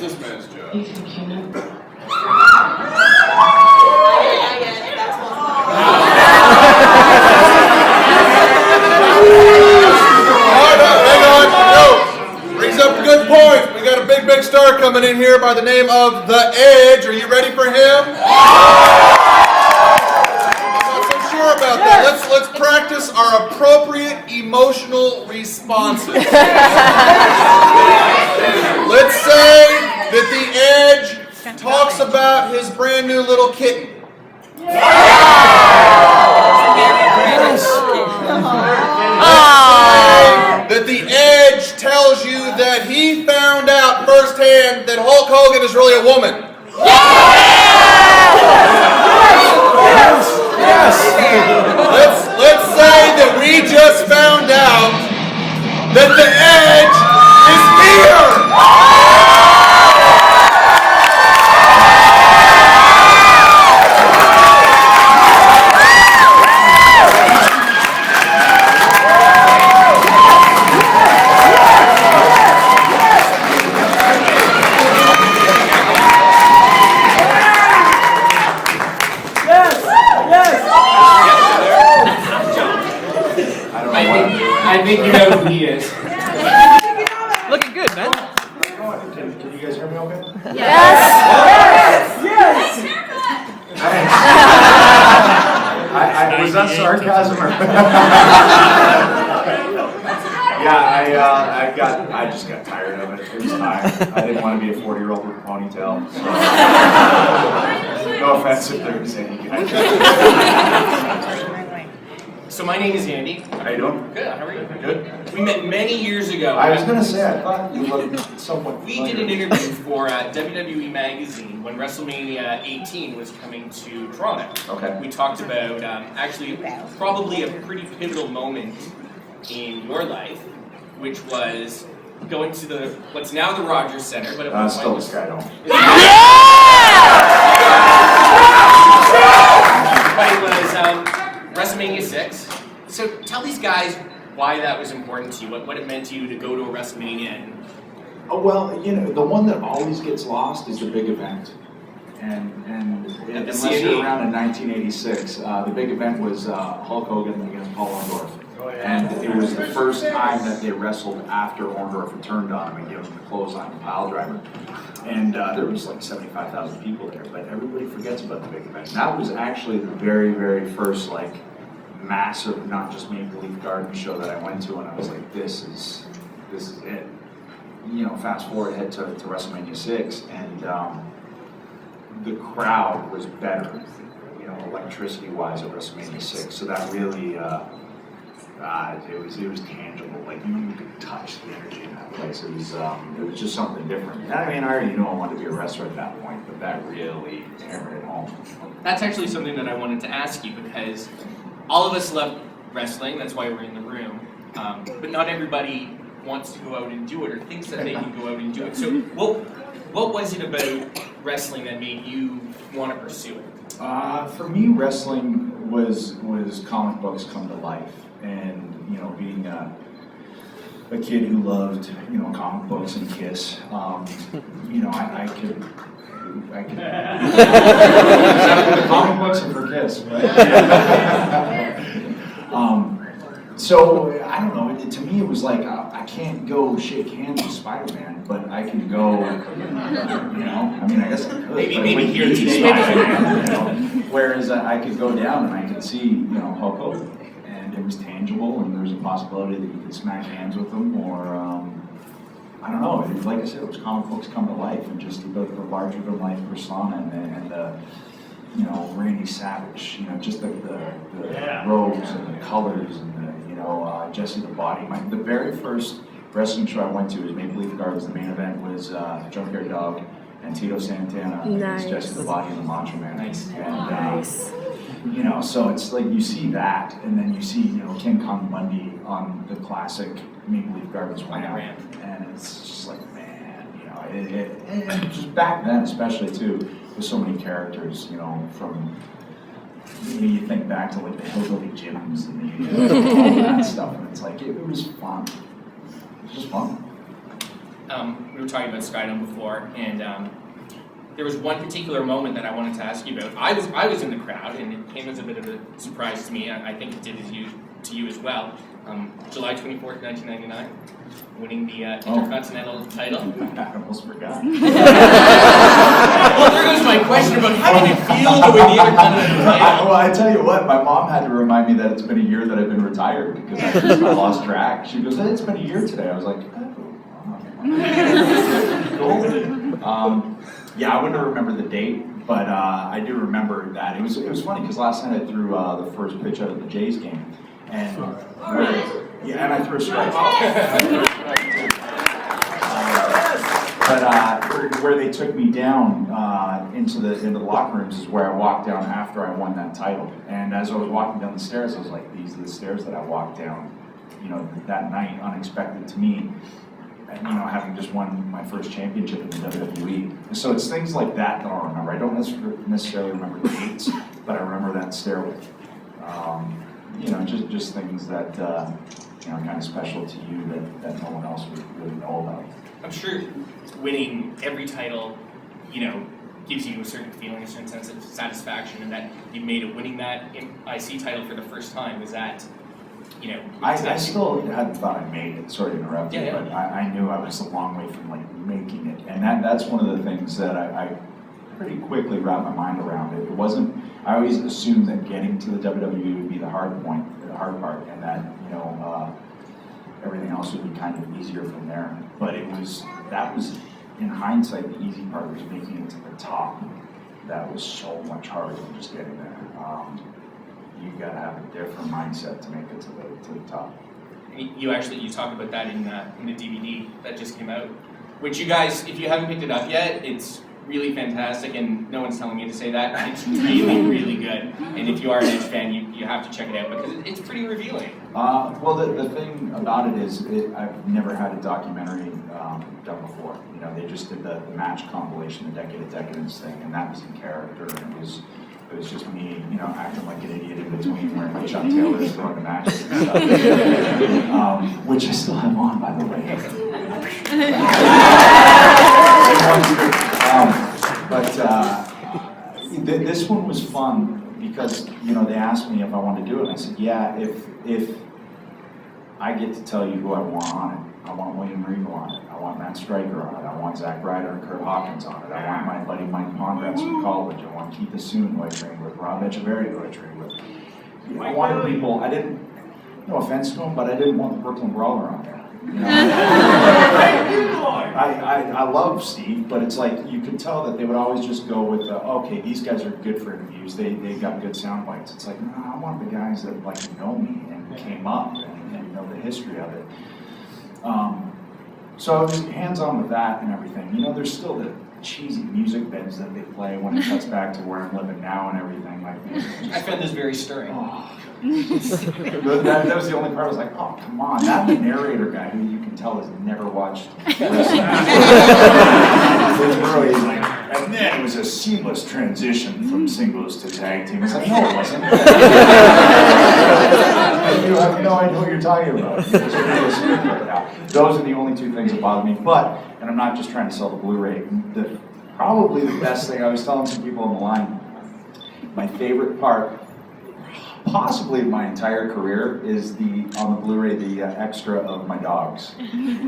this man's job? Brings up good points. We got a big star coming in here by the name of The Edge. Are you ready for him? I'm not so sure about that. Let's practice our appropriate emotional responses. Let's say that The Edge talks about his brand new little kitten. That The Edge tells you that he found out firsthand that Hulk Hogan is really a woman. Yes. Let's say that we just found out that The Edge is here. I think you know who he is. Looking good, man. Can you guys hear me okay? Yes! Was that sarcasm or? Yeah, I just got tired of it. It was time. I didn't want to be a 40-year-old with a ponytail. So. No offense if there was any guys. So my name is Andy. How you doing? Good, how are you? Good. We met many years ago. I was going to say, I thought you looked somewhat We did an interview for WWE Magazine when WrestleMania 18 was coming to Toronto. Okay. We talked about actually probably a pretty pivotal moment in your life, which was going to what's now the Rogers Center, but it was still the Skydome. But it was WrestleMania 6. So tell these guys why that was important to you, what it meant to you to go to a WrestleMania. Oh, well, you know, the one that always gets lost is the big event. And unless you're around in 1986, the big event was Hulk Hogan against Paul Orndorff. Oh, yeah. And it was the first time that they wrestled after Orndorff had turned on him and given him the clothesline and pile driver. And there was like 75,000 people there, but everybody forgets about the big event. And that was actually the very first like massive, not just Maple Leaf Garden show that I went to, and I was like, this is it. You know, fast forward ahead to WrestleMania 6, and the crowd was better, you know, electricity-wise at WrestleMania 6. So that really, it was tangible. Like you could touch the energy in that place. It was just something different. I mean, I already knew I wanted to be a wrestler at that point, but that really hammered it home. That's actually something that I wanted to ask you, because all of us love wrestling, that's why we're in the room, but not everybody wants to go out and do it or thinks that they can go out and do it. So what was it about wrestling that made you want to pursue it? For me, wrestling was comic books come to life, and you know, being a kid who loved, you know, comic books and Kiss, you know, I could comic books and for Kiss, right? So I don't know. To me, it was like I can't go shake hands with Spider-Man, but I can go. You know, I mean, I guess I could. Maybe here to Spider-Man. You know? Whereas I could go down and I could see, you know, Hulk Hogan, and it was tangible, and there was a possibility that you could smack hands with him, or I don't know. Like I said, it was comic books come to life, and just the larger than life persona, and the you know, Randy Savage, you know, just the robes and the colors and the, you know, Jesse the Body. The very first wrestling show I went to was Maple Leaf Gardens. The main event was Junkyard Dog and Tito Santana against Jesse the Body and the Macho Man. Nice. And, you know, so it's like you see that, and then you see, you know, King Kong Bundy on the classic Maple Leaf Gardens ramp, and it's just like, man, you know, it just back then, especially too. There's so many characters, you know, from, you think back to like the Hillbilly Gyms and all that stuff, and it's like, it was fun. It was just fun. we were talking about Skydome before, and there was one particular moment that I wanted to ask you about. I was in the crowd, and it came as a bit of a surprise to me. I think it did to you as well. July 24th, 1999, winning the Intercontinental title. I almost forgot. Well, there goes my question about how did it feel to win the Intercontinental title? Well, I tell you what, my mom had to remind me that it's been a year that I've been retired because I lost track. She goes, "Hey, it's been a year today." I was like, "Oh, yeah, I wouldn't remember the date, but I do remember that. It was funny because last night I threw the first pitch out of the Jays game, and and I threw a strike. But where they took me down into the locker rooms is where I walked down after I won that title. And as I was walking down the stairs, I was like, these are the stairs that I walked down, that night, unexpected to me. And, having just won my first championship in the WWE. So it's things like that I'll remember. I don't necessarily remember the dates, but I remember that stairway. Just things that kind of special to you that no one else would really know about. I'm sure winning every title, gives you a certain feeling, a certain sense of satisfaction, and that you made it winning that IC title for the first time. Was that, I still hadn't thought I made it. Sorry to interrupt you, Yeah. but I knew I was a long way from making it, and that's one of the things that I pretty quickly wrapped my mind around it. It wasn't. I always assumed that getting to the WWE would be the hard part, and that everything else would be kind of easier from there. But that was in hindsight the easy part was making it to the top. That was so much harder than just getting there. You got to have a different mindset to make it to the top. You talk about that in the DVD that just came out, which you guys, if you haven't picked it up yet, it's really fantastic, and no one's telling me to say that. It's really, really good. And if you are an Edge fan, you have to check it out because it's pretty revealing. Well, the thing about it is, I've never had a documentary done before. They just did the match compilation, the Decade of Decadence thing, and that was in character, and it was just me, acting like an idiot in between, wearing my Chuck Taylors, throwing the matches and stuff, which I still have on, by the way. This one was fun because they asked me if I wanted to do it, and I said, yeah, if I get to tell you who I want on it. I want William Regal on it. I want Matt Stryker on it. I want Zack Ryder and Kurt Hawkins on it. I want my buddy Mike Pondratz from college. I want Keith Assoon, who I trained with. Rob Echeverry, who I trained with. I wanted people. I didn't. No offense to them, but I didn't want the Brooklyn Brawler on there. I love Steve, but it's like you could tell that they would always just go with, okay, these guys are good for interviews. They got good sound bites. It's like, no, I want the guys that know me and came up and know the history of it. So I was hands-on with that and everything. There's still the cheesy music beds that they play when it cuts back to where I'm living now and everything like this. I found this very stirring. That was the only part I was like, oh, come on. That narrator guy who you can tell has never watched wrestling. And then it was a seamless transition from singles to tag team. It's like, no, it wasn't. You have no idea what you're talking about. Those are the only two things that bother me. But, and I'm not just trying to sell the Blu-ray, probably the best thing, I was telling some people on the line, my favorite part, possibly my entire career, is on the Blu-ray, the extra of my dogs. It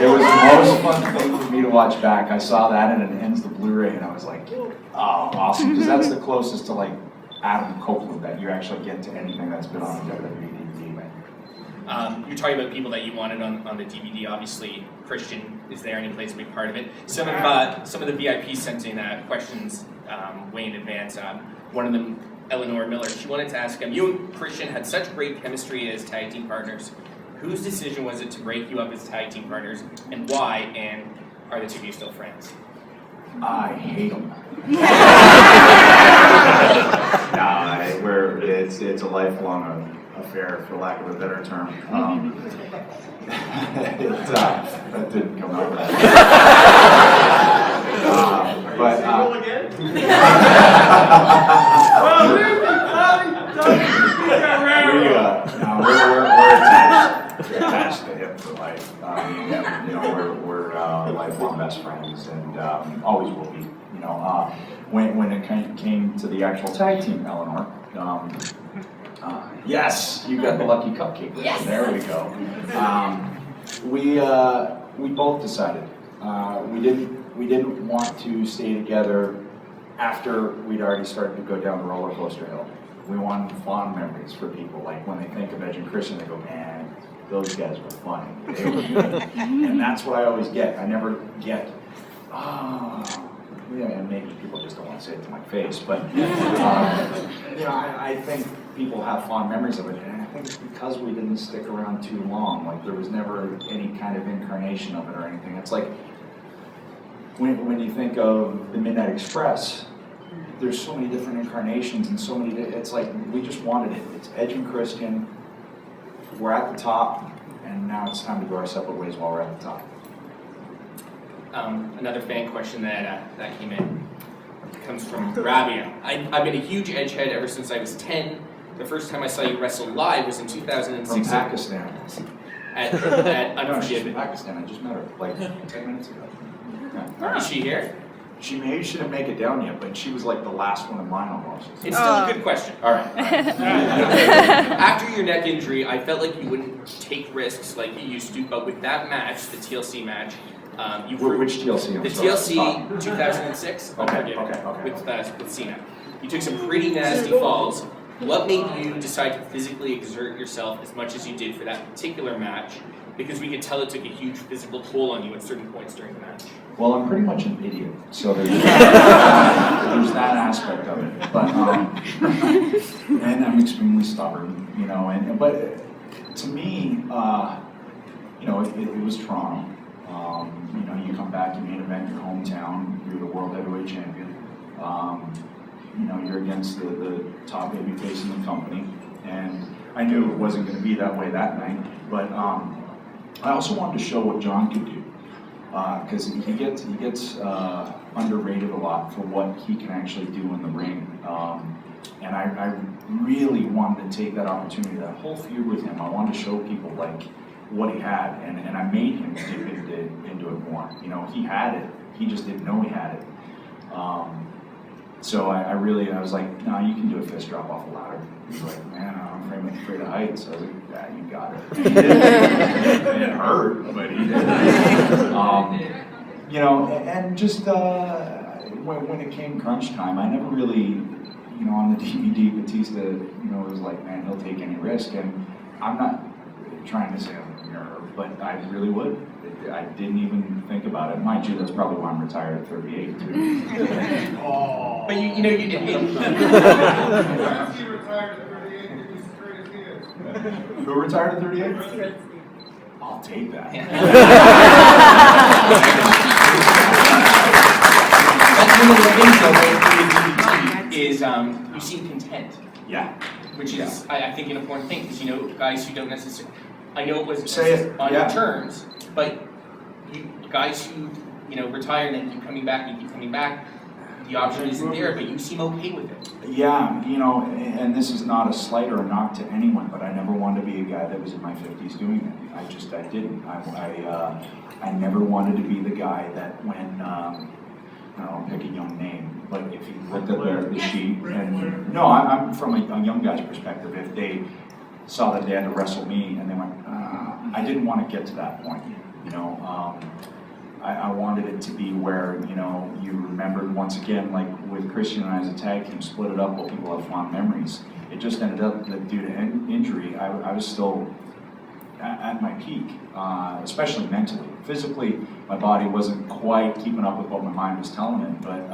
was the most fun thing for me to watch back. I saw that and it ends the Blu-ray and I was like, oh, awesome, because that's the closest to Adam Copeland that you actually get to anything that's been on a WWE DVD. You're talking about people that you wanted on the DVD. Obviously, Christian is there and he plays a big part of it. Some of the VIPs sent in questions way in advance. One of them, Eleanor Miller, she wanted to ask him, you and Christian had such great chemistry as tag team partners. Whose decision was it to break you up as tag team partners, and why, and are the two of you still friends? I hate them. It's a lifelong affair, for lack of a better term. That didn't come out right. We're attached to him for life. You know, we're lifelong best friends, and always will be. You know, when it came to the actual tag team, Eleanor. Yes, you got the lucky cupcake. Yes. There we go. We both decided we didn't want to stay together after we'd already started to go down the roller coaster hill. We wanted fond memories for people. Like when they think of Edge and Christian, they go, man, those guys were funny. They were good. And that's what I always get. I never get, yeah, and maybe people just don't want to say it to my face, but you know, I think people have fond memories of it, and I think it's because we didn't stick around too long. Like there was never any kind of incarnation of it or anything. It's like when you think of the Midnight Express, there's so many different incarnations and so many. It's like we just wanted it. It's Edge and Christian. We're at the top, and now it's time to go our separate ways while we're at the top. Another fan question that came in comes from Rabia. I've been a huge Edge head ever since I was 10. The first time I saw you wrestle live was in 2006. From Pakistan. At No, she's from Unforgiven. Pakistan. I just met her like 10 minutes ago. Yeah. Is she here? She didn't make it down yet, but she was like the last one in line almost. It's still a good question. All right. After your neck injury, I felt like you wouldn't take risks like you used to, but with that match, the TLC match, you Which TLC? I'm the sorry. TLC 2006, Okay, Unforgiven, okay. with Cena. You took some pretty nasty falls. What made you decide to physically exert yourself as much as you did for that particular match? Because we could tell it took a huge physical toll on you at certain points during the match. Well, I'm pretty much an idiot, so there's that aspect of it. But and I'm extremely stubborn, you know. But to me, you know, it was Toronto. You know, you come back, you main event your hometown, you're the world heavyweight champion. You know, you're against the top babyface in the company, and I knew it wasn't going to be that way that night. But I also wanted to show what John could do, because he gets underrated a lot for what he can actually do in the ring. And I really wanted to take that opportunity, that whole feud with him. I wanted to show people like what he had, and I made him dip into it more. You know, he had it, he just didn't know he had it. So I was like, no, you can do a fist drop off a ladder. He's like, man, I'm afraid of heights. I was like, yeah, you got it. He did. It hurt, but he did. You know, and just when it came crunch time, I never really, you know, on the DVD, Batista, you know, was like, man, he'll take any risk. And I'm not trying to say I'm a nerd, but I really would. I didn't even think about it. Mind you, that's probably why I'm retired at 38 too. Oh. But you know, you didn't. Who retired at 38? I'll take that. That's one of the things though with is you seem content. Yeah. Which is, I think, an important thing, because, you know, guys who don't necessarily, I know it was Say it, on yeah. your terms, but guys who, you know, retire and then keep coming back, the option isn't there, but you seem okay with it. Yeah, you know, and this is not a slight or a knock to anyone, but I never wanted to be a guy that was in my 50s doing it. I didn't. I never wanted to be the guy that when, I don't know, pick a young name, but if you looked at the sheet, and no, I'm from a young guy's perspective, if they saw that they had to wrestle me and they went, I didn't want to get to that point, you know. I wanted it to be where, you know, you remembered once again, like with Christian and I as a tag team, split it up while people have fond memories. It just ended up that due to injury, I was still at my peak, especially mentally. Physically, my body wasn't quite keeping up with what my mind was telling it, but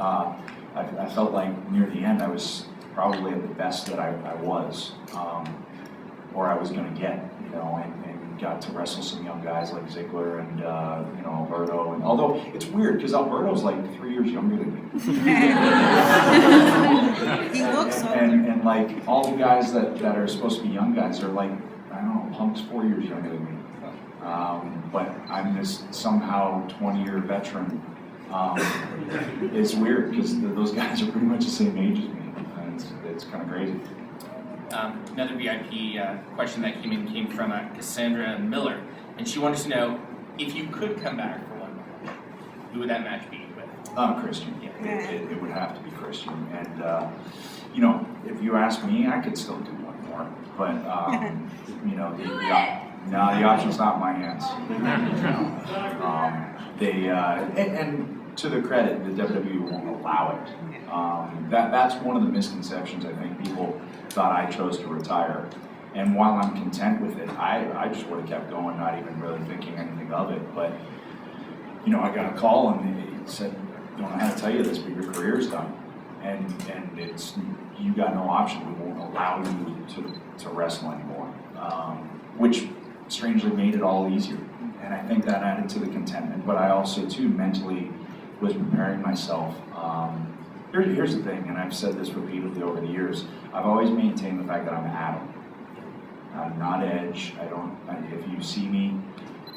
I felt like near the end I was probably at the best that I was, or I was going to get, you know, and got to wrestle some young guys like Ziggler and you know, Alberto. And although it's weird because Alberto's like 3 years younger than me. He looks older. And like all the guys that are supposed to be young guys are like, I don't know, Punk's 4 years younger than me. But I'm this somehow 20-year veteran. It's weird because those guys are pretty much the same age as me. It's kind of crazy. Another VIP question that came from Cassandra Miller. and she wanted to know if you could come back for one more, who would that match be with? Christian. Yeah. It would have to be Christian. And, you know, if you ask me, I could still do one more. But, you know, the option's not in my hands. And to their credit, the WWE won't allow it. That's one of the misconceptions. I think people thought I chose to retire. And while I'm content with it, I just would have kept going, not even really thinking anything of it. But, you know, I got a call and they said, don't know how to tell you this, but your career's done. And it's, you got no option. We won't allow you to wrestle anymore. Which strangely made it all easier. And I think that added to the contentment. But I also, too, mentally was preparing myself. Here's the thing, and I've said this repeatedly over the years. I've always maintained the fact that I'm Adam. I'm not Edge. If you see me,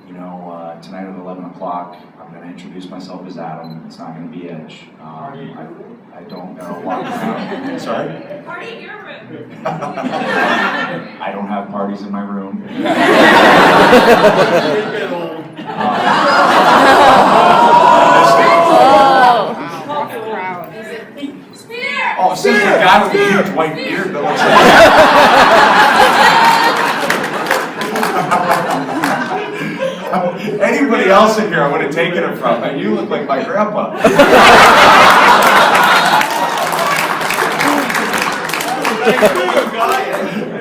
you know, tonight at 11 o'clock, I'm going to introduce myself as Adam. It's not going to be Edge. I don't walk around. Sorry? Party in your room. I don't have parties in my room. Oh, since the guy with the huge white beard that looks like anybody else in here I would have taken it from, but you look like my grandpa.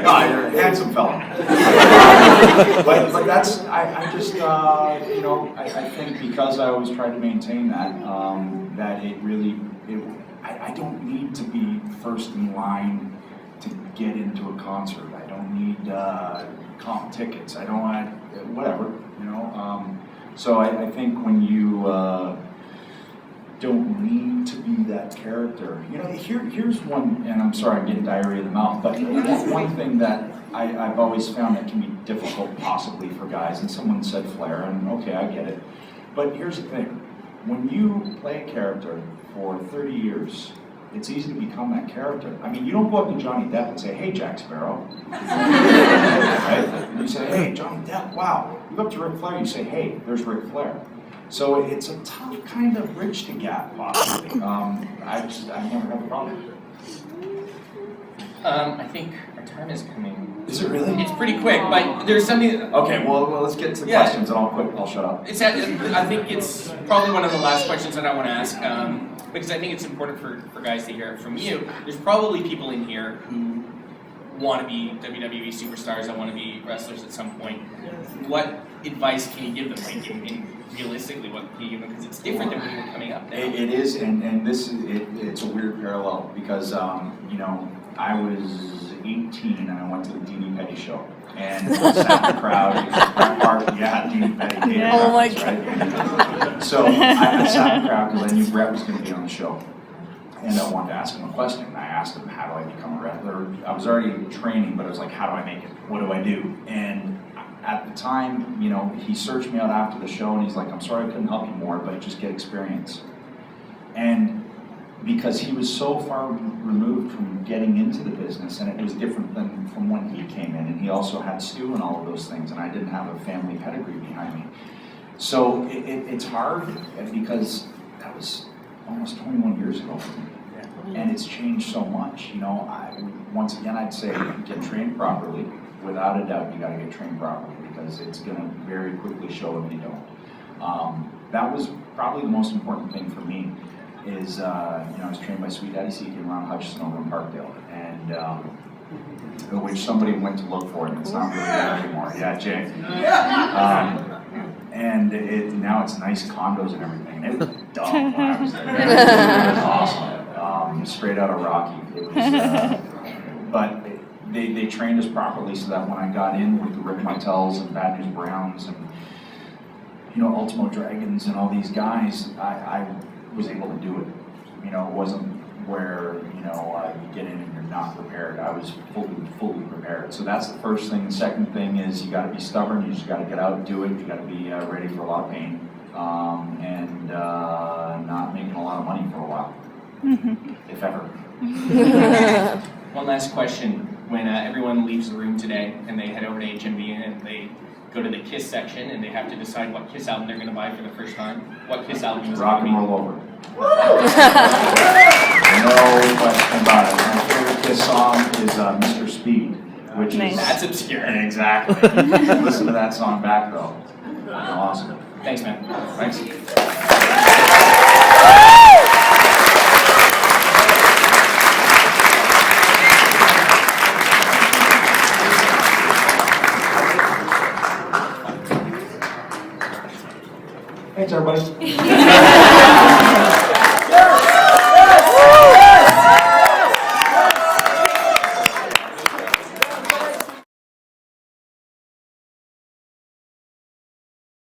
Oh, you're a handsome fella. but that's, I just, you know, I think because I always tried to maintain that, that it really, I don't need to be first in line to get into a concert. I don't need comp tickets. I don't want, whatever, you know. So I think when you don't need to be that character, you know, here's one, and I'm sorry I'm getting diarrhea in the mouth, but one thing that I've always found that can be difficult possibly for guys, and someone said flair, and okay, I get it. But here's the thing, when you play a character for 30 years, it's easy to become that character. I mean, you don't go up to Johnny Depp and say, hey, Jack Sparrow. Right? You say, hey, Johnny Depp, wow. You go up to Ric Flair, you say, hey, there's Ric Flair. So it's a tough kind of bridge to gap, possibly. I never have a problem. I think our time is coming. Is it really? It's pretty quick, but there's something that, Okay, well, let's get to the questions and I'll shut up. I think it's probably one of the last questions that I want to ask, because I think it's important for guys to hear it from you. There's probably people in here who want to be WWE superstars, that want to be wrestlers at some point. What advice can you give them? Like, realistically, what can you give them? Because it's different than when you were coming up now. It is, and this is, it's a weird parallel because, you know, I was 18 and I went to the Deanie Petty show. And sat in the crowd, Deanie Petty. Oh my God. Right? So I sat in the crowd because I knew Brett was going to be on the show. And I wanted to ask him a question. And I asked him, how do I become a wrestler? I was already training, but I was like, how do I make it? What do I do? And at the time, you know, he searched me out after the show and he's like, I'm sorry I couldn't help you more, but just get experience. And because he was so far removed from getting into the business, and it was different than from when he came in, and he also had Stu and all of those things, and I didn't have a family pedigree behind me. So it's hard because that was almost 21 years ago for me, and it's changed so much. You know, once again, I'd say get trained properly. Without a doubt, you got to get trained properly because it's going to very quickly show if you don't. That was probably the most important thing for me. Is, you know, I was trained by Sweet Daddy Seeking and Ron Hutchison over in Parkdale, and which somebody went to look for it, and it's not really there anymore. Yeah, Jay. And now it's nice condos and everything. It was dumb when I was there. It was awesome. Straight out of Rocky. It was, but they trained us properly so that when I got in with the Rick Martells and Bad News Browns and, you know, Ultimo Dragons and all these guys, I was able to do it. You know, it wasn't where, you know, you get in and you're not prepared. I was fully prepared. So that's the first thing. The second thing is you got to be stubborn. You just got to get out and do it. You got to be ready for a lot of pain and not making a lot of money for a while, if ever. One last question. When everyone leaves the room today and they head over to HMV and they go to the Kiss section and they have to decide what Kiss album they're going to buy for the first time. What Kiss album is Rock going and to be? roll over. No question about it. My favorite Kiss song is Mr. Speed, which Nice. is That's obscure. exactly. Listen to that song back though. Awesome. Thanks, man. Thanks. Thanks, everybody.